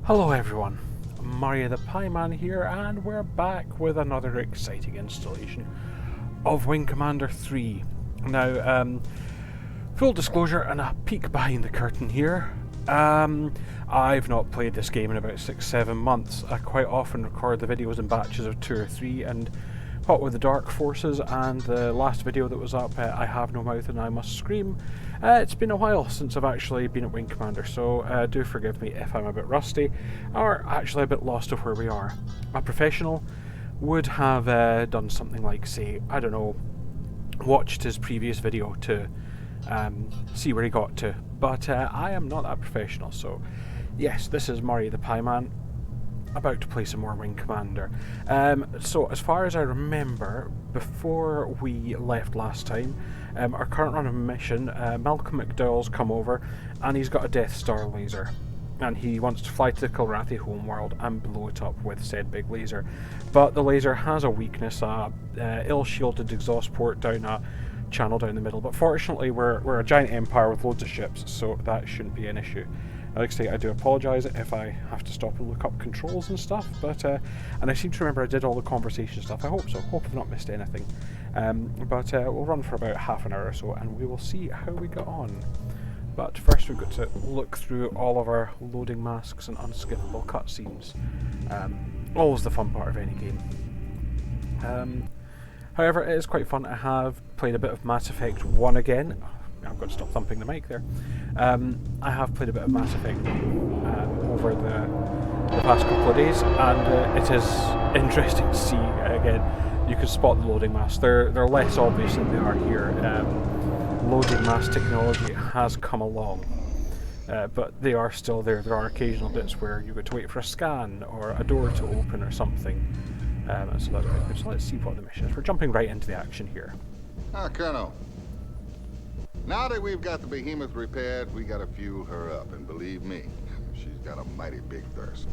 Hello everyone, Mario the Pieman here, and we're back with another exciting installation of Wing Commander 3. Now, full disclosure and a peek behind the curtain here, I've not played this game in about 6-7 months. I quite often record the videos in batches of 2 or 3, and what with the Dark Forces and the last video that was up, I have no mouth and I must scream. It's been a while since I've actually been at Wing Commander, so do forgive me if I'm a bit rusty, or actually a bit lost of where we are. A professional would have done something like, say, I don't know, watched his previous video to see where he got to, but I am not that professional, so yes, this is Mario the Pieman, about to play some more Wing Commander. So as far as I remember, before we left last time, our current run of mission, Malcolm McDowell's come over and he's got a Death Star laser, and he wants to fly to the Kilrathi homeworld and blow it up with said big laser. But the laser has a weakness, a ill-shielded exhaust port down a channel down the middle, but fortunately we're a giant empire with loads of ships, so that shouldn't be an issue. Like I say, I do apologise if I have to stop and look up controls and stuff, but and I seem to remember I did all the conversation stuff. I hope so. Hope I've not missed anything. But we'll run for about half an hour or so, and we will see how we get on. But first we've got to look through all of our loading masks and unskippable cutscenes. Always the fun part of any game. However, it is quite fun. I have played a bit of Mass Effect 1 again. I've got to stop thumping the mic there. I have played a bit of Mass Effect over the past couple of days, and it is interesting to see, again, you can spot the loading masks. They're less obvious than they are here. Loading mask technology has come along, but they are still there. There are occasional bits where you get to wait for a scan or a door to open or something, and so that's quite good. So let's see what the mission is. We're jumping right into the action here. Colonel. Now that we've got the behemoth repaired, we gotta fuel her up, and believe me, she's got a mighty big thirst.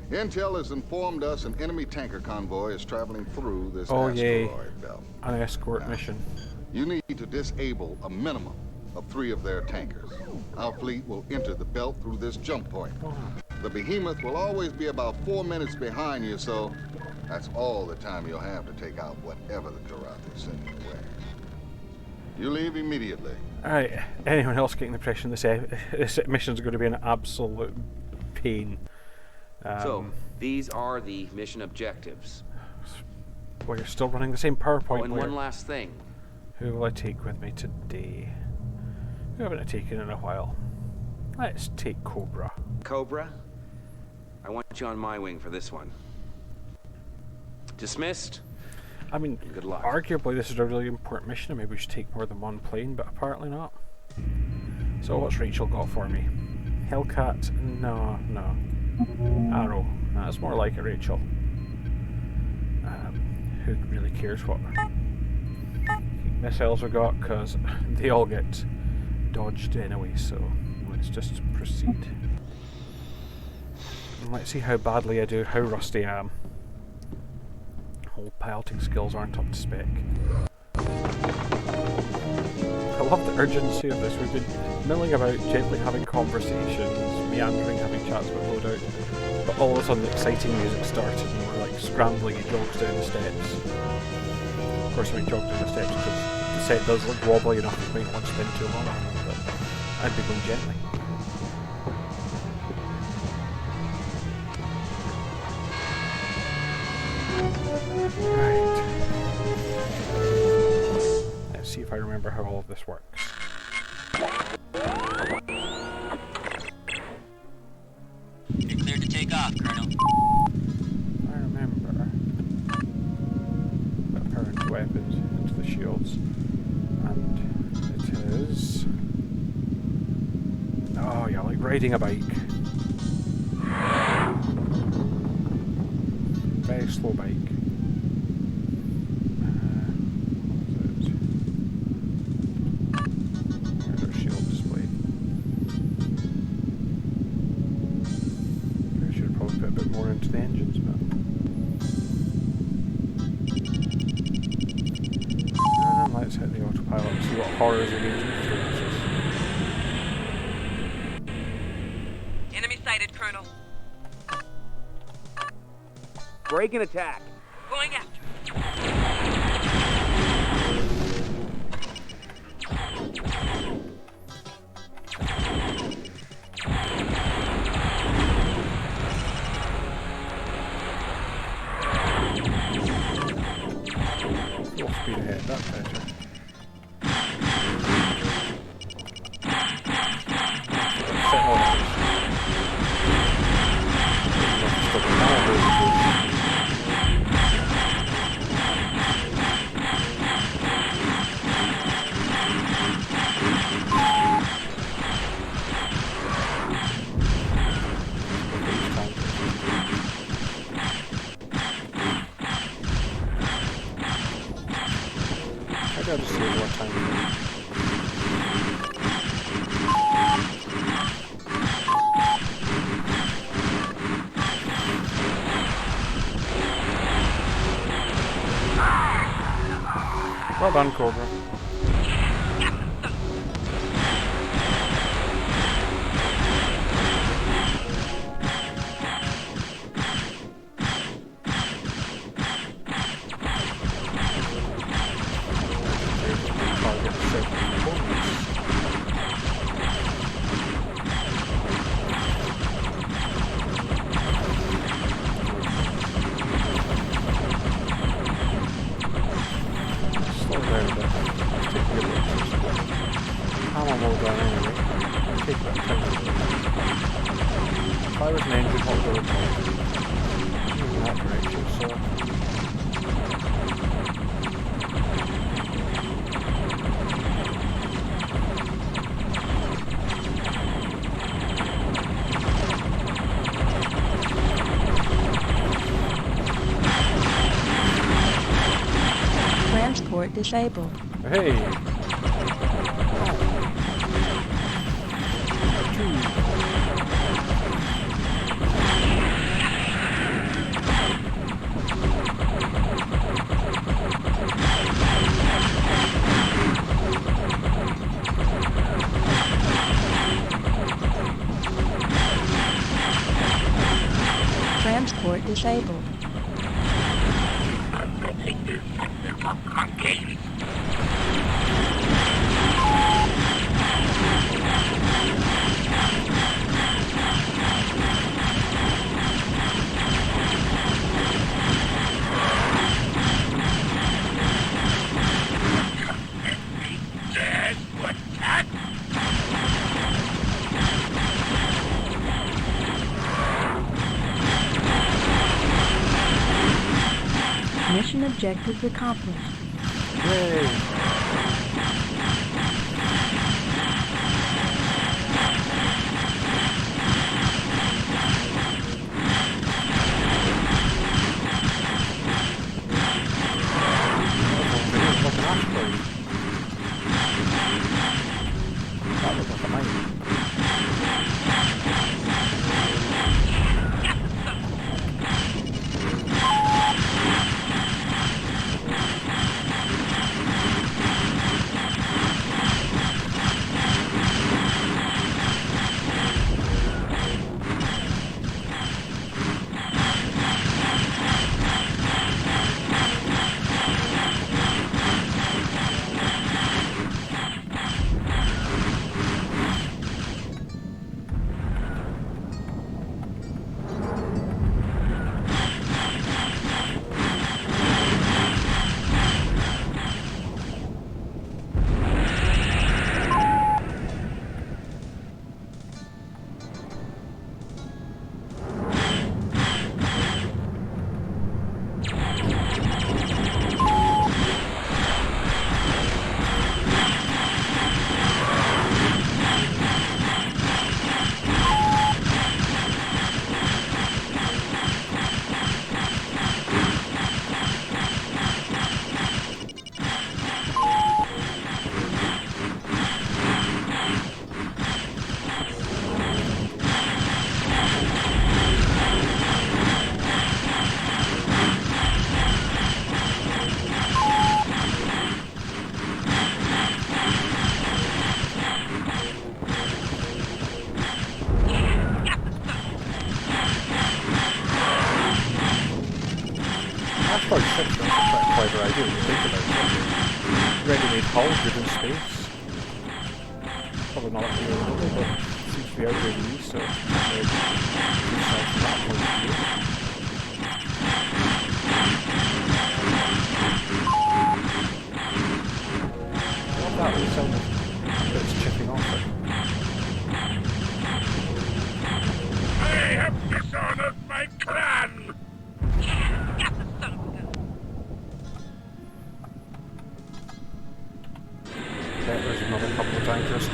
Intel has informed us an enemy tanker convoy is traveling through this asteroid belt. An escort mission. You need to disable a minimum of 3 of their tankers. Our fleet will enter the belt through this jump point. The behemoth will always be about 4 minutes behind you, so that's all the time you'll have to take out whatever the Kilrathi send your way. You leave immediately. Alright, anyone else getting the impression this mission's going to be an absolute pain? So, these are the mission objectives. Well, you're still running the same PowerPoint. Oh, and one last thing. Who will I take with me today? Who haven't I taken in a while? Let's take Cobra. Cobra? I want you on my wing for this one. Dismissed? I mean, good luck. Arguably this is a really important mission, and maybe we should take more than one plane, but apparently not. So what's Rachel got for me? Hellcat? No. Arrow. That's more like it, Rachel. Who really cares what missiles we got, because they all get dodged anyway, so let's just proceed. And let's see how badly I do, how rusty I am. Whole piloting skills aren't up to spec. I love the urgency of this. We've been milling about, gently having conversations, meandering, having chats about loadout, but all of a sudden the exciting music started and we're like scrambling and jogs down the steps. Of course we jog down the steps because the set does look wobbly enough that we might want to spend too long on it, but I'd be going gently. Right. Let's see if I remember how all of this works. You're cleared to take off, Colonel. I remember. Put power into weapons, into the shields, and it is... Oh yeah, like riding a bike. Very slow bike. Here's our shield display. I should probably put a bit more into the engines, but... And let's hit the autopilot and see what horrors we need to experience. Enemy sighted, Colonel. Break and attack. Going after. Full speed ahead, that's better. Set all of this. Maybe I'll just see what time. Well done, Cobra. If I was an engine, what would I do? In that direction, so... Transport disabled. Hey! Transport disabled. Mission objectives accomplished. Yay! That looks like a mine. Probably six, that's a pretty clever idea when you think about it. Ready-made hull, good in space. Probably not up to your level, but it seems to be outdoing me, so good size from that point of view. I love that little sound that it's chipping off it. I have dishonored my clan! Okay, there's another couple of tankers.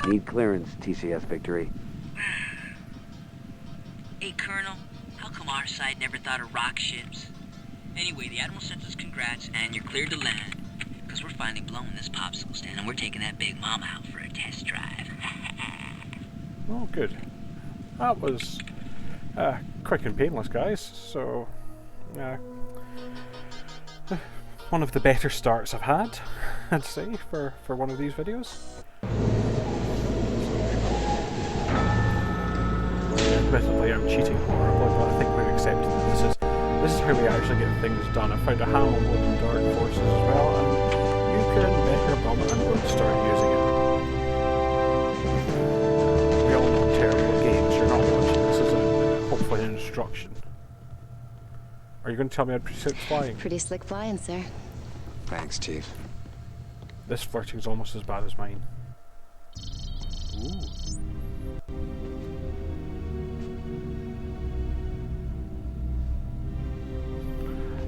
Need clearance, TCS Victory. Hey, Colonel, how come our side never thought of rock ships? Anyway, the Admiral sends us congrats, and you're cleared to land. Because we're finally blowing this popsicle stand, and we're taking that big mama out for a test drive. Oh, good. That was quick and painless, guys. So, one of the better starts I've had, I'd say, for one of these videos. Admittedly, I'm cheating horribly, but I think we've accepted that this is how we actually get things done. I found a hammer mode in Dark Forces as well, and you can bet your bum I'm going to start using it. We all know terrible games. You're not watching. This is hopefully an instruction. Are you going to tell me I'm pretty slick flying? Pretty slick flying, sir. Thanks, Chief. This flirting's almost as bad as mine. Ooh.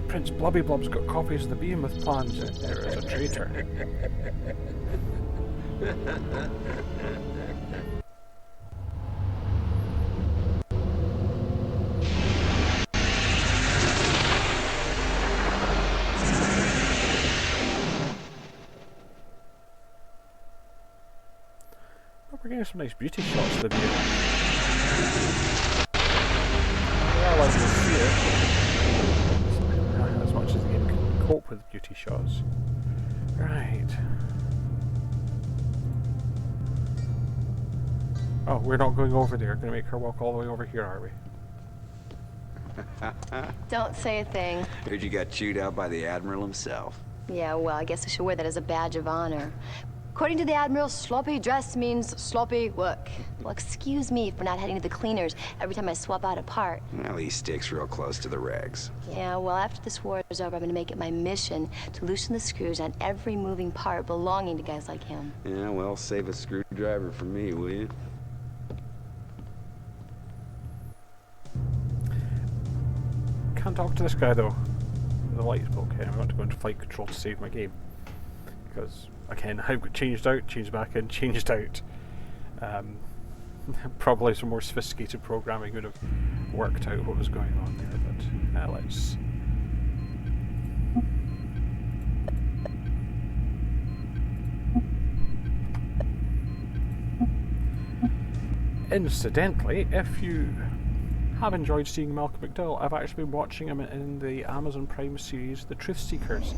Prince Blubby Blub's got copies of the Behemoth plans. There is a traitor. Oh, we're getting some nice beauty shots of the Behemoth. Yeah, like we'll see it. As much as the game can cope with beauty shots. Right. Oh, we're not going over there. Going to make her walk all the way over here, are we? Don't say a thing. Heard you got chewed out by the Admiral himself. Yeah, well, I guess I should wear that as a badge of honor. According to the Admiral, sloppy dress means sloppy work. Well, excuse me for not heading to the cleaners every time I swap out a part. Well, he sticks real close to the regs. Yeah, well, after this war is over, I'm gonna make it my mission to loosen the screws on every moving part belonging to guys like him. Yeah, well, save a screwdriver for me, will you? Can't talk to this guy though. The light's broken. I'm about to go into flight control to save my game. Because, again, I've got changed out, changed back in, changed out. Probably some more sophisticated programming would have worked out what was going on there, but let's... Incidentally, if you have enjoyed seeing Malcolm McDowell, I've actually been watching him in the Amazon Prime series The Truth Seekers.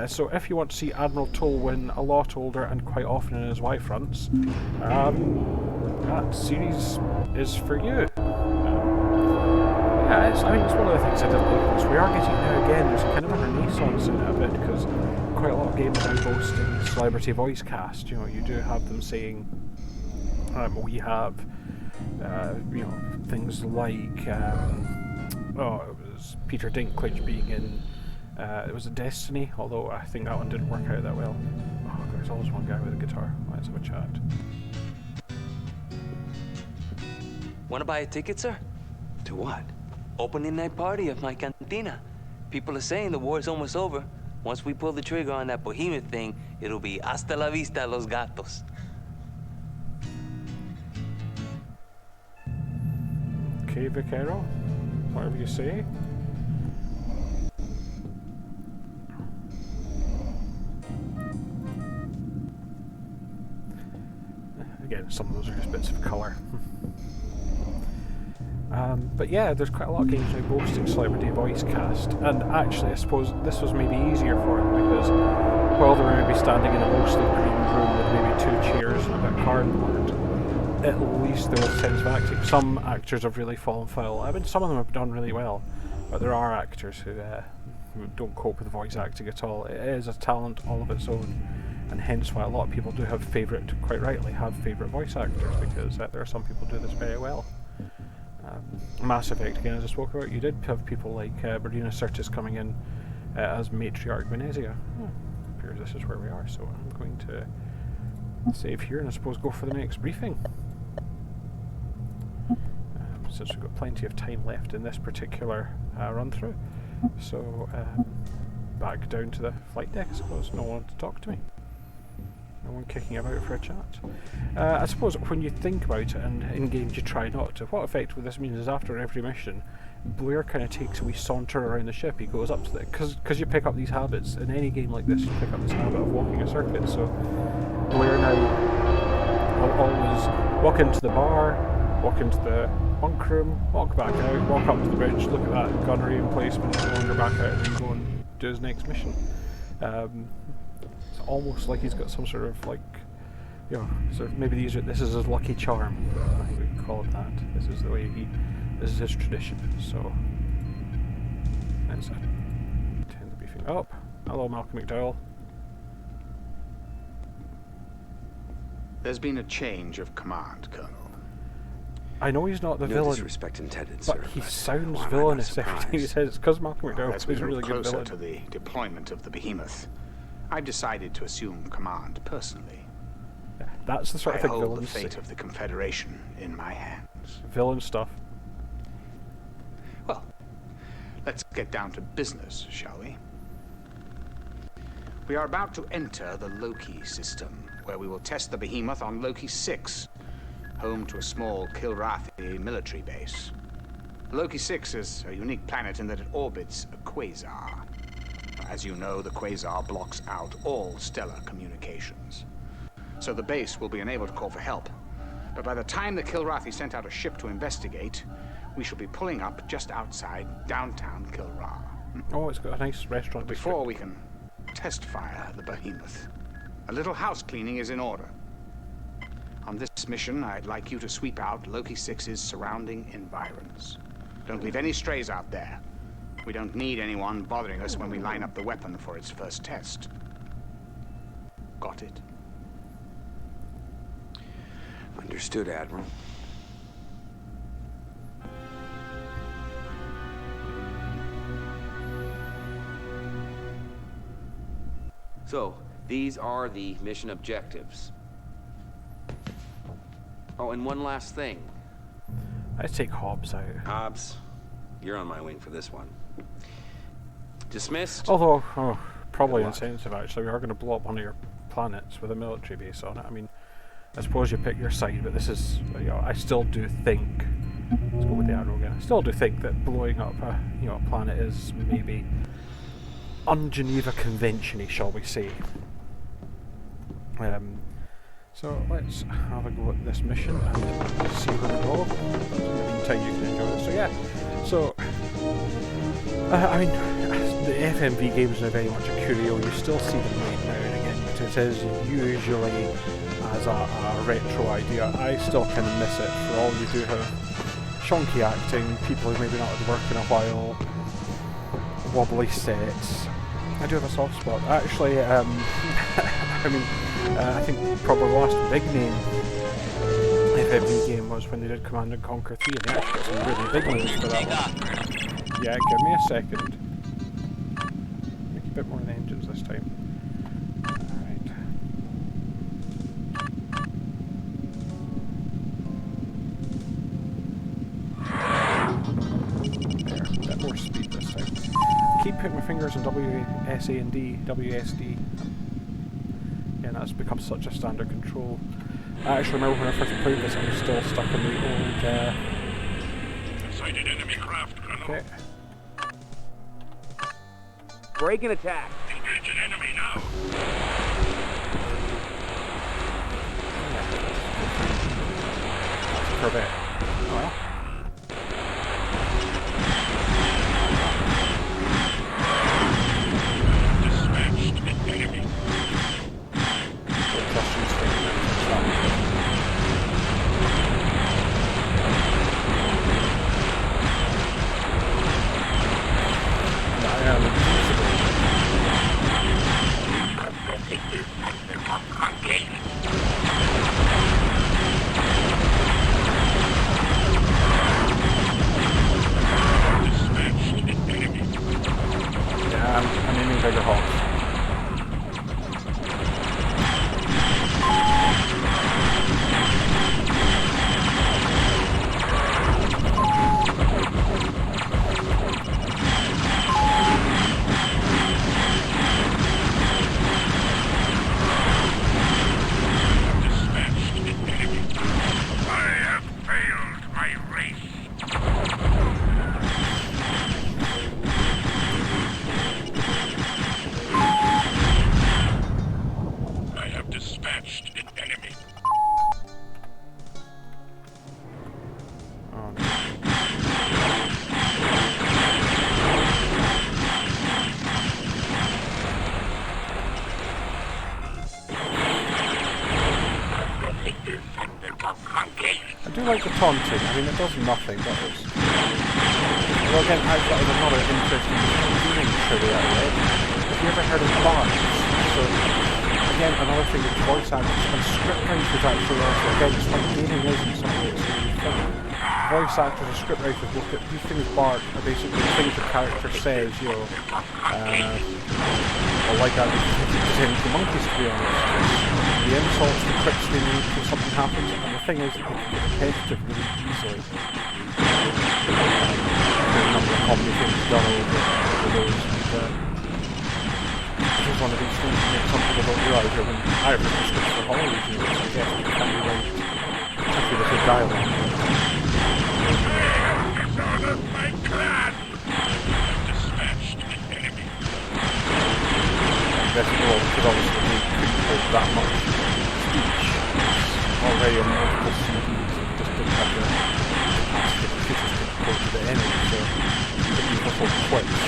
So if you want to see Admiral Tolwyn a lot older and quite often in his Y-fronts, that series is for you. Yeah, I mean, it's one of the things I didn't like this. We are getting now again, there's kind of a renaissance in it a bit, because quite a lot of games are boasting celebrity voice cast. You know, you do have them saying, we have, you know, things like, it was Peter Dinklage being in, it was a Destiny, although I think that one didn't work out that well. Oh, there's always one guy with a guitar. Let's have a chat. Want to buy a ticket, sir? To what? Opening night party of my cantina. People are saying the war is almost over. Once we pull the trigger on that behemoth thing, it'll be hasta la vista los gatos. Okay, Vaquero, whatever you say. Again, some of those are just bits of colour. But yeah, there's quite a lot of games now boasting celebrity voice cast, and actually I suppose this was maybe easier for them because while they were maybe standing in a mostly green room with maybe 2 chairs and a bit of cardboard, at least there was a sense of acting. Some actors have really fallen foul. I mean, some of them have done really well, but there are actors who don't cope with voice acting at all. It is a talent all of its own, and hence why a lot of people do have quite rightly have favourite voice actors, because there are some people who do this very well. Mass Effect, again, as I spoke about, you did have people like Marina Sirtis coming in as Matriarch Venezia. Appears this is where we are, so I'm going to save here and I suppose go for the next briefing. Since we've got plenty of time left in this particular run through. So, back down to the flight deck, I suppose. No one to talk to me. No one kicking about for a chat. I suppose when you think about it, and in games you try not to, what effectively this means is after every mission, Blair kind of takes a wee saunter around the ship. He goes up to the... Because you pick up these habits. In any game like this, you pick up this habit of walking a circuit. So Blair now will always walk into the bar, walk into the bunk room, walk back out, walk up to the bridge, look at that gunnery emplacement, wander back out, and then go and do his next mission. It's almost like he's got some sort of like, you know, sort of maybe this is his lucky charm. I think we can call it that. This is the way this is his tradition. So let's turn the briefing up. Hello, Malcolm McDowell. There's been a change of command, Colonel. I know he's not the No villain, disrespect intended, but sir, he but sounds why am I not villainous every time he surprised? says. It's because Malcolm McDowell As is we a really move good closer villain. to the deployment of the Behemoth, I've decided to assume command personally. Yeah, that's the sort of I thing hold the villains fate say. of the Confederation in my hands. Villain stuff. Well, let's get down to business, shall we? We are about to enter the Loki system, where we will test the Behemoth on Loki 6, home to a small Kilrathi military base. Loki 6 is a unique planet in that it orbits a quasar. As you know, the quasar blocks out all stellar communications. So the base will be unable to call for help. But by the time the Kilrathi sent out a ship to investigate, we shall be pulling up just outside downtown Kilra. Oh, it's got a nice restaurant Before district. we can test fire the Behemoth, a little house cleaning is in order. On this mission, I'd like you to sweep out Loki 6's surrounding environs. Don't leave any strays out there. We don't need anyone bothering us when we line up the weapon for its first test. Got it? Understood, Admiral. So, these are the mission objectives. Oh, and one last thing. Let's take Hobbs out. Hobbs, you're on my wing for this one. Dismissed? Although, probably Good luck. insensitive actually, we are going to blow up one of your planets with a military base on it. I mean, I suppose you pick your side, but this is, you know, I still do think, let's go with the arrow again, I still do think that blowing up a, you know, a planet is maybe un-Geneva Convention-y, shall we say. So let's have a go at this mission and see where we go. In the meantime, you can enjoy it. So yeah, so I mean, the FMV games are very much a curio. You still see them right now and again, but it is usually as a retro idea. I still kind of miss it. For all you do have chunky acting, people who maybe not had work in a while, wobbly sets. I do have a soft spot. Actually, I mean, I think probably the last big name FMV game was when they did Command & Conquer 3, and they actually got some really big names for that one. Yeah, give me a second. Make a bit more of the engines this time. Alright. There, a bit more speed this time. Keep putting my fingers on WSA and D, WSD. Yeah, that's become such a standard control. I actually remember when I first played this, I was still stuck in the old. Sighted enemy craft, Colonel. Okay. Break and attack. Engage an enemy now. That's a Corvette. Well. like the taunting. I mean, it does nothing, but it's... Well, again, I've got another interesting gaming trivia out of it. Have you ever heard of bards? So, again, another thing with voice actors and script writers actually also, again, it's like gaming is in some ways. Voice actors and script writers look at these things bards are basically things the character says, you know, or like that, the monkeys, to be honest. The insults, the quips they make when something happens, and the thing is, it can get repetitive really easily. There's a number of comedy things done over those, and this is one of these things that some people don't realise when I read the scripts for Hollywood, you know, I guess you can't be right, particularly with the dialogue. None of my clan! Dispatched an enemy. That's all, because obviously they couldn't hold that much speech. It's already on multiple CDs, and just didn't have the capacity of computers to go to the enemy, so the beautiful clips.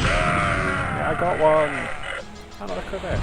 Yeah, I got one! Another Corvette.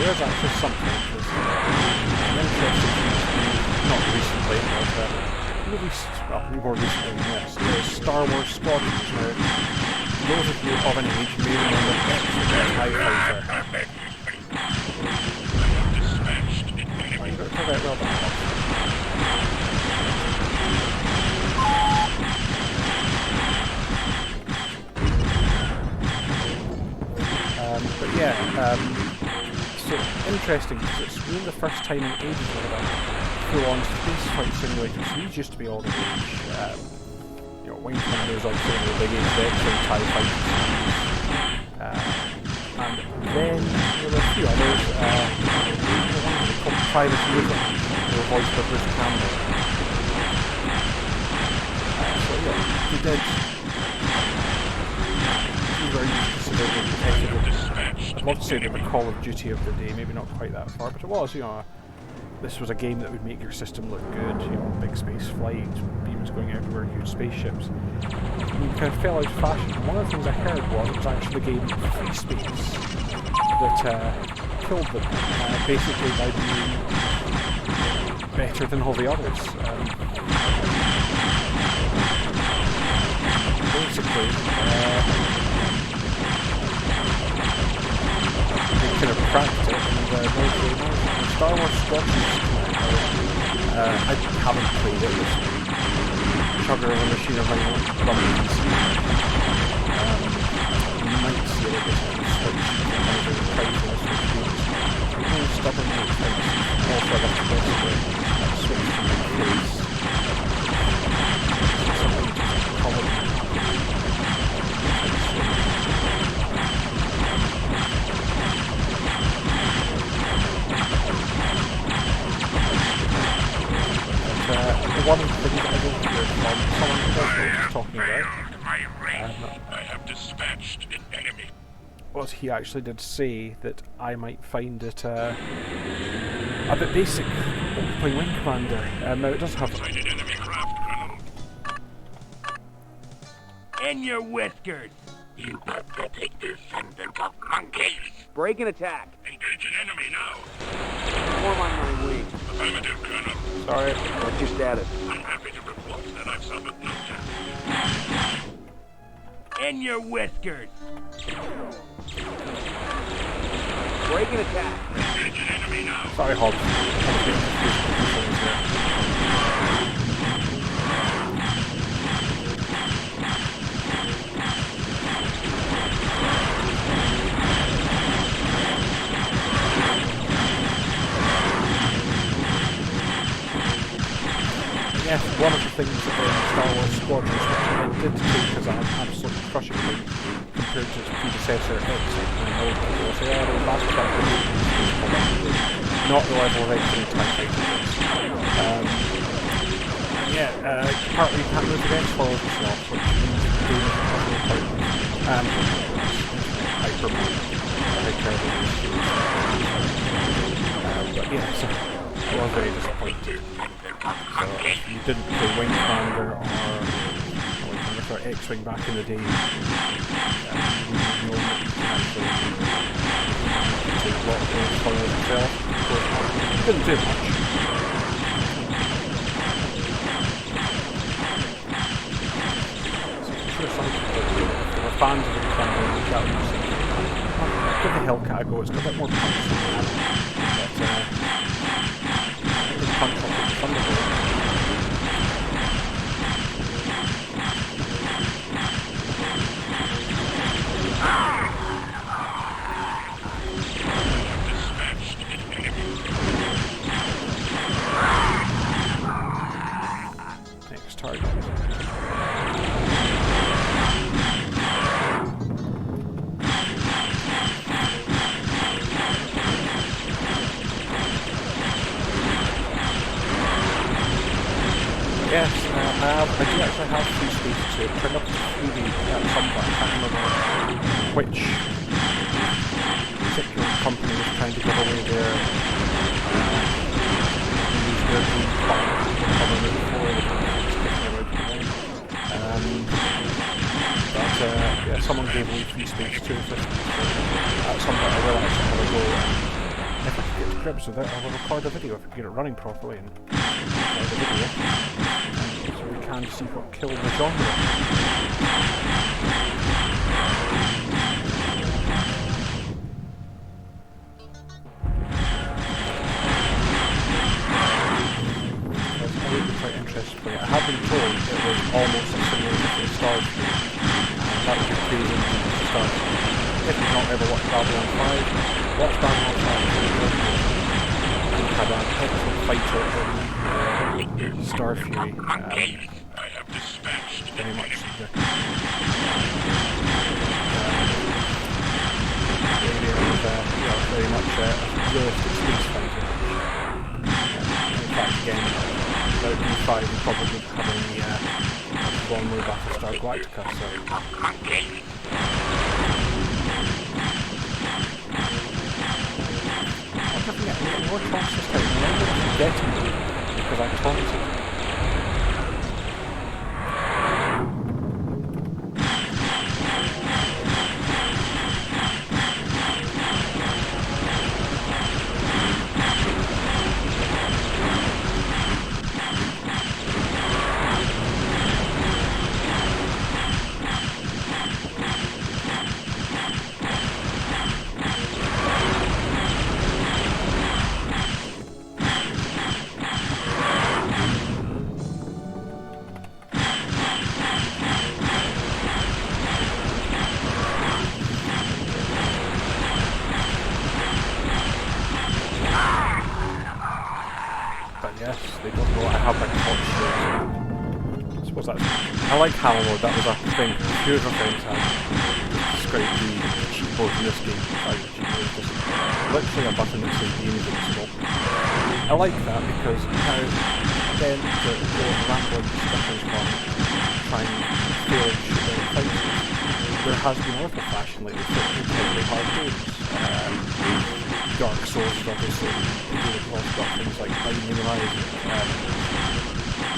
There's actually something interesting, not recently, but released, well, more recently than this, is Star Wars Squadrons. Now, those of you of an age may remember the TIE Fighter. Oh, you got to cover it well done. But yeah, so interesting because it's really the first time in ages where a full-on space fight simulator. So these used to be all the age. You know, Wing Commander's obviously one of the big age veteran TIE fighters. And then there were a few others. The ones called Private User, they were voiced by Bruce Campbell. So yeah, he did. These are considered competitive. I'd love to say they were Call of Duty of the day, maybe not quite that far, but it was, you know, this was a game that would make your system look good, you know, big space flight, beams going everywhere, huge spaceships. And it kind of fell out of fashion, and one of the things I heard was it was actually the game Free Space that killed them, basically by being better than all the others. Basically, kind of cracked it, and Star Wars Squadrons, I haven't played it, it's chugger of a machine of my own, but you might see it a bit on the Switch, and there's a price on the Switch games. I'm really stubborn with things, also I love to go to the Switch from my face. Something just probably one of the things I don't hear from someone who does know what he's talking about. I have dispatched an enemy. Was he actually did say that I might find it a bit basic playing Wing Commander. Now it does have Sighted enemy craft, Colonel. In your whiskers! You got to take this sentence of monkeys. Break and attack. Engage an enemy now. Form on my wing. Affirmative, Colonel. sorry. What's your status? I'm happy to report that I've suffered no damage. In your whiskers! Break and attack. Engage an enemy now. Sorry, Hobbs. I was getting confused with these things here. things in Star Wars Squadrons, which it did take as an absolute crushing thing compared to its predecessor X-Wing. I know people will say, oh, the last time not the level of X-Wing TIE Fighter. Partly you can't move against followers as well, which means the game is probably quite hyperbole. But yeah, so I was very disappointed. So if you didn't play Wing Commander or X-Wing back in the day, you know that you can actually take a lot of those followers yourself. It didn't do much. Fans of the Commander, give the Hellcat a go, it's got a bit more punch than that. But punch up with the Thunderbolt. Next target. Yes, I do actually have free space to turn up the 3D at some point. I can't remember which particular company was trying to give away their green card before but yeah, someone gave away free space to it. At some point I will actually have a go. If I can get to grips with it, I will record a video if I can get it running properly and record the video. So we can see what killed the genre. That's really quite interesting for you. I have been told it was almost a simulation for Starfleet. That would be crazy to start. If you've not ever watched Babylon 5, watch Babylon 5. And had an excellent fighter in Star Fury. I have dispatched Very much the very much a realistic space fighter. In fact, again, without D5 we probably wouldn't have any long move after Star Galactica, so... I wonder if we get more taunts this time. I wonder if we get him because I taunted. I like Hammer mode, that was a thing. A few of our friends had described the cheat mode in this game. The cheat mode is just literally a button that says be invincible. I like that because now then to go rambling discussions on trying to fail and shoot down fighters, there has been a little fashion lately for incredibly hard games. Dark Souls is obviously the game that also got things like Binding of Isaac.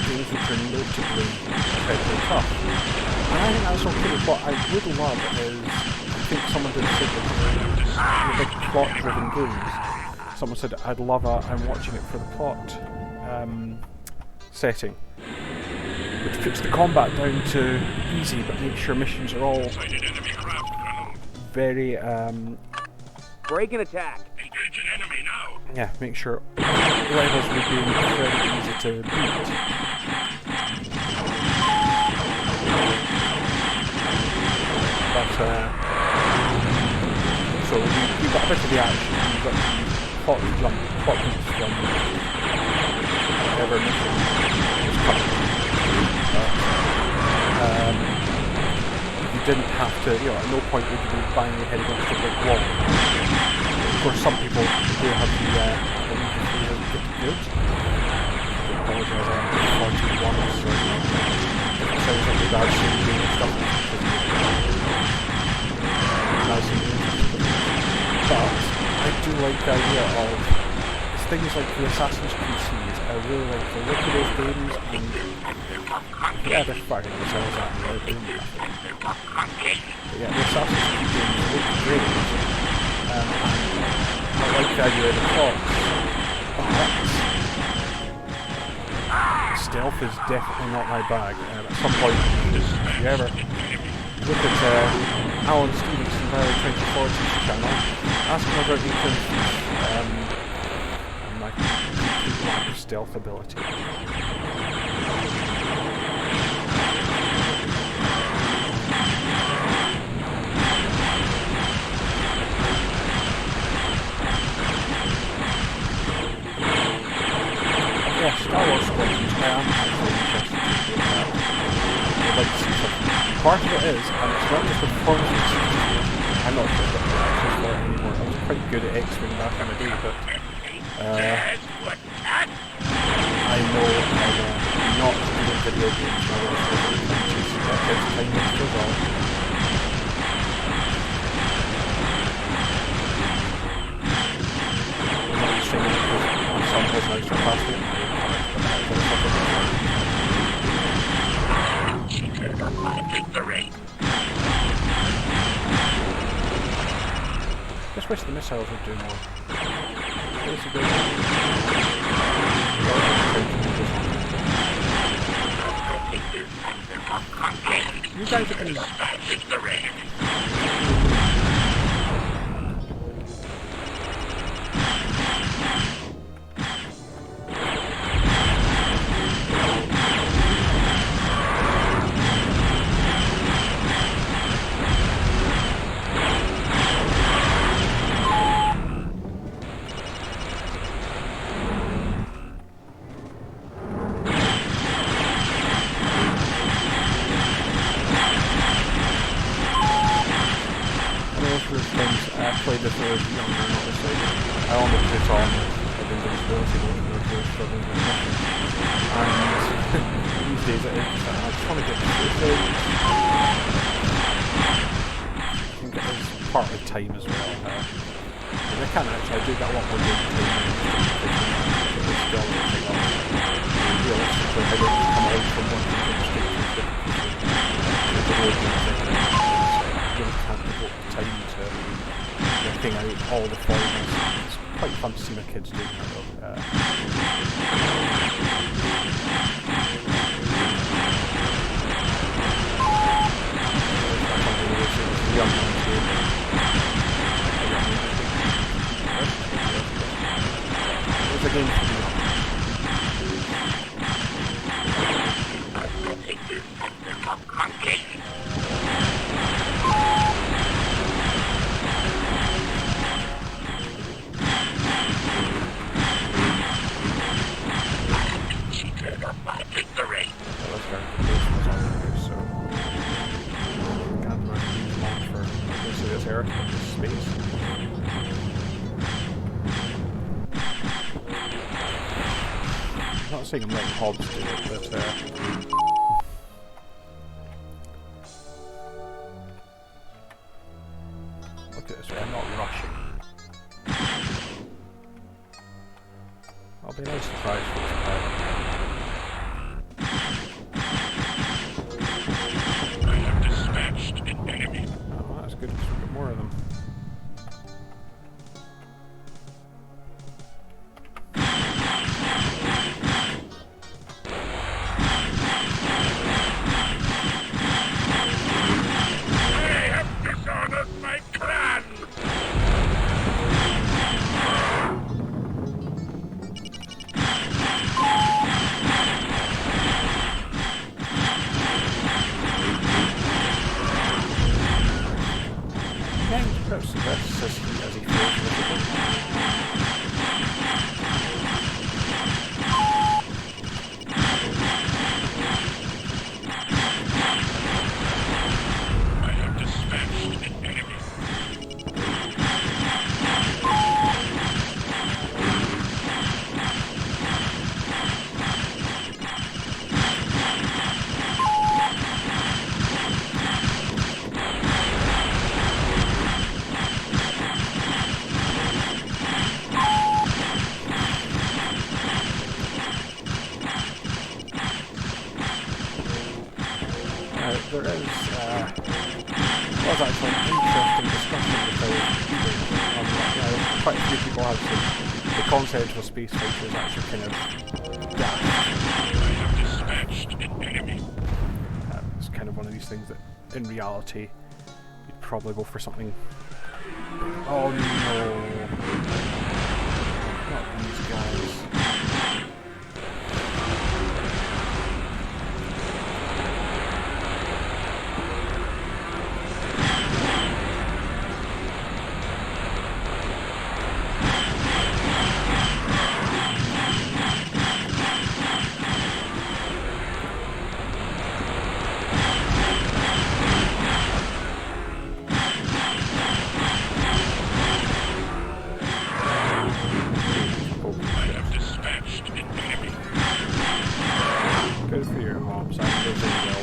Games which are notably incredibly tough. And I think that's okay. What I would love is, I think someone did say with big plot-driven games, someone said, I'd love I'm watching it for the plot setting, which puts the combat down to easy, but makes sure missions are all very break and attack. Engage an enemy now. Yeah, make sure levels would be very easy to beat. But so we've got a bit of the action. We've got plot beats from whatever mission is coming. didn't have to, you know, at no point would you be banging your head against a brick wall. Of course, some people do have the good. I apologise, I'm 41 or so. If it sounds like your dad's saying doing stuff, but I do like the idea of things like the Assassin's Creed series. I really like the look of those games, and yeah, they're firing themselves at me, they're doing nothing. But yeah, the Assassin's Creed games look great, and I like the idea of the clocks, but stealth is definitely not my bag. At some point, if you ever look at Alan Stevenson's early 2040s channel, ask him about Ethan and my complete lack of stealth ability. Yeah, Star Wars Squadrons, I am actually interested in that. I'd like to see something. Part of it is, and it's not just the performance of the I'm not good at actions for it anymore. I was quite good at X-Wing back in the day, but I know I'm not good at video games now. That takes time to resolve. I'm not just saying that because my son has now surpassed it. Just wish the missiles would do more. You guys are going to... partly time as well. I can't actually, I do get a lot more game time. Realistically, I don't come out from one thing straight to the video game thing. I really can't devote the time to working out all the formats. It's quite fun to see my kids doing that though. Young man's game. It's a game for me. I'm letting Hobbs do it, but look at this way, I'm not rushing. I'll be a nice surprise for this pilot. I have dispatched an enemy. Oh, that's good, because we've got more of them. There is was actually an interesting discussion because quite a few people have said the concept of a space fighter is actually kind of it's kind of one of these things that in reality you'd probably go for something. Oh no, not these guys. Good for your moms. I'm losing well.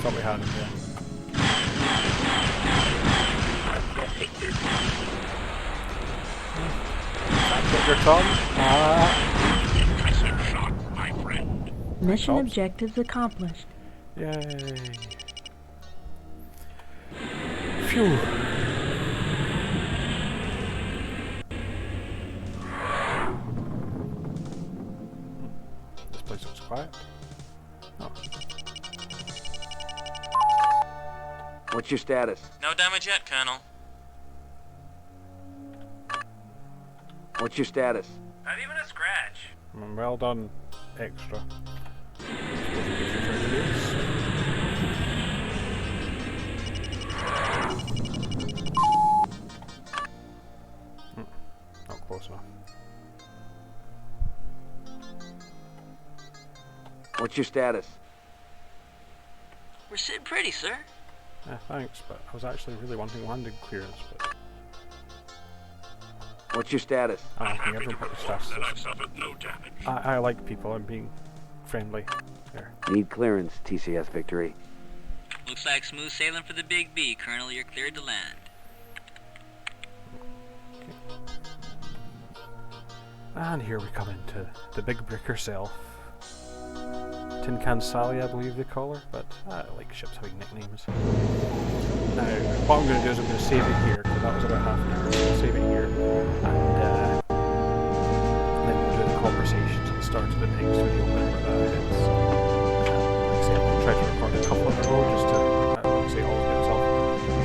Thought we had him there. That's your tongue. Impressive shot, my friend. Mission objectives accomplished. Yay. Phew. This place looks quiet. Oh. What's your status? No damage yet, Colonel. What's your status? Not even a scratch. Well done, extra. Not close enough. What's your status? We're sitting pretty, sir. Yeah, thanks, but I was actually really wanting landing clearance, but... What's your status? I think everyone put the status. That I suffered no damage. I like people, I'm being friendly. There. Need clearance, TCS Victory. Looks like smooth sailing for the Big B, Colonel. You're cleared to land. Okay. And here we come into the big brick herself. Tin Can Sally, I believe they call her, but I like ships having nicknames. Now, what I'm going to do is I'm going to save it here, because that was about half an hour, so I'll save it here, and then we'll do the conversations at the start of the next video, whenever that is. Like I said, I'll try to record a couple in a row, just to, like I say, all get myself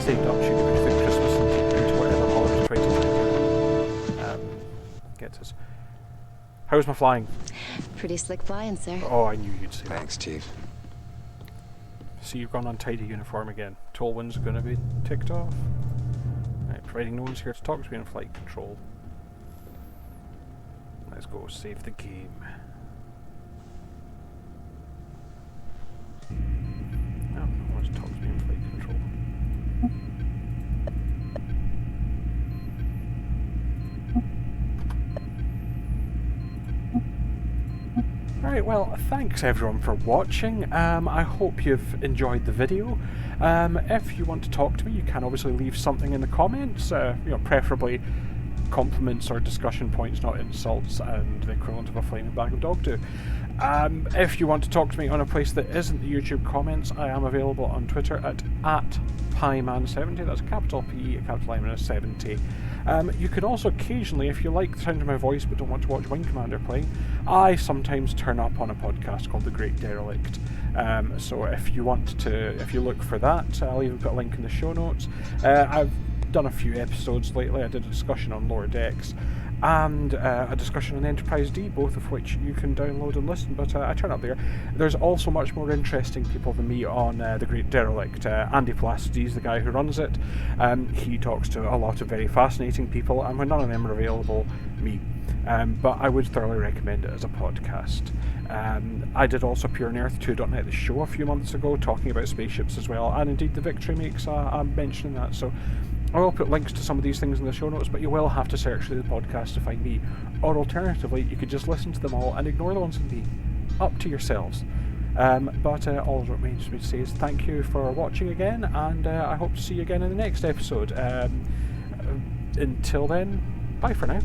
saved up, shoot it through Christmas and into whatever holiday 2020 gets us. How's my flying? Pretty slick flying, sir. Oh, I knew you'd say that. Thanks, Chief. See, you've gone untidy uniform again. Tolwyn's going to be ticked off. Right, providing no one's here to talk to me in flight control. Let's go save the game. No, no one's talking to me in flight control. Alright, well, thanks everyone for watching. I hope you've enjoyed the video. If you want to talk to me, you can obviously leave something in the comments, preferably compliments or discussion points, not insults, and the equivalent of a flaming bag of dog do. If you want to talk to me on a place that isn't the YouTube comments, I am available on Twitter at @Pieman70, that's capital P, capital I, and a 70. You can also occasionally, if you like the sound of my voice but don't want to watch Wing Commander playing, I sometimes turn up on a podcast called The Great Derelict. So if you want to, if you look for that, I'll even put a link in the show notes. I've done a few episodes lately. I did a discussion on Lower Decks, and a discussion on Enterprise D, both of which you can download and listen, but I turn up there. There's also much more interesting people than me on the Great Derelict. Andy Placides, the guy who runs it, he talks to a lot of very fascinating people, and when none of them are available, me. But I would thoroughly recommend it as a podcast. I did also appear on Earth2.net, the show, a few months ago, talking about spaceships as well, and indeed the Victory makes a mention in that, so I will put links to some of these things in the show notes, but you will have to search through the podcast to find me, or alternatively, you could just listen to them all and ignore the ones with me. Up to yourselves. But all that remains for me to say is thank you for watching again, and I hope to see you again in the next episode. Until then, bye for now.